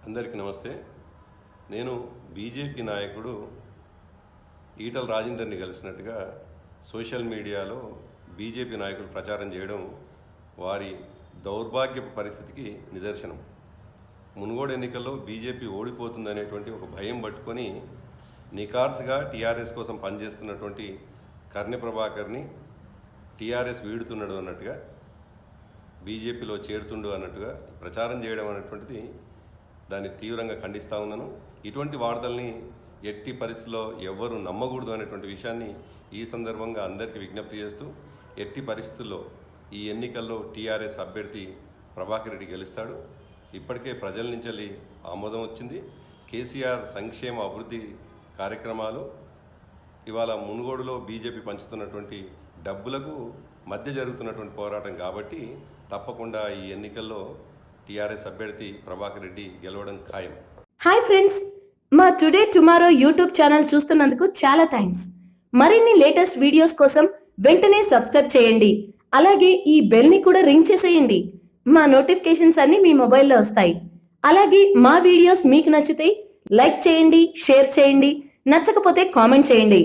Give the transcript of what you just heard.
అందరికీ నమస్తే. నేను బీజేపీ నాయకుడు ఈటల రాజేందర్ని కలిసినట్టుగా సోషల్ మీడియాలో బీజేపీ నాయకులు ప్రచారం చేయడం వారి దౌర్భాగ్యపు పరిస్థితికి నిదర్శనం. మునుగోడు ఎన్నికల్లో బీజేపీ ఓడిపోతుందనేటువంటి ఒక భయం పట్టుకొని నికార్స్గా టీఆర్ఎస్ కోసం పనిచేస్తున్నటువంటి కర్ణి ప్రభాకర్ని టీఆర్ఎస్ వీడుతున్నాడు అన్నట్టుగా, బీజేపీలో చేరుతుండు అన్నట్టుగా ప్రచారం చేయడం అనేటువంటిది దాన్ని తీవ్రంగా ఖండిస్తూ ఉన్నాను. ఇటువంటి వార్తల్ని ఎట్టి పరిస్థితుల్లో ఎవ్వరూ నమ్మకూడదు అనేటువంటి విషయాన్ని ఈ సందర్భంగా అందరికీ విజ్ఞప్తి చేస్తూ, ఎట్టి పరిస్థితుల్లో ఈ ఎన్నికల్లో టీఆర్ఎస్ అభ్యర్థి ప్రభాకర్ రెడ్డి గెలుస్తాడు. ఇప్పటికే ప్రజల నుంచి ఆమోదం వచ్చింది. కేసీఆర్ సంక్షేమ అభివృద్ధి కార్యక్రమాలు ఇవాళ మునుగోడులో బీజేపీ పంచుతున్నటువంటి డబ్బులకు మధ్య జరుగుతున్నటువంటి పోరాటం కాబట్టి తప్పకుండా ఈ ఎన్నికల్లో టీఆర్ఎస్ అభ్యర్థి ప్రభాకర్ రెడ్డి గెలవడం ఖాయం. హాయ్ ఫ్రెండ్స్, మా టుడే టుమారో యూట్యూబ్ ఛానల్ చూస్తున్నందుకు చాలా థ్యాంక్స్. మరిన్ని లేటెస్ట్ వీడియోస్ కోసం వెంటనే సబ్స్క్రైబ్ చేయండి. అలాగే ఈ బెల్ ని కూడా రింగ్ చేసేయండి. మా నోటిఫికేషన్స్ అన్ని మీ మొబైల్లో వస్తాయి. అలాగే మా వీడియోస్ మీకు నచ్చితే లైక్ చేయండి, షేర్ చేయండి, నచ్చకపోతే కామెంట్ చేయండి.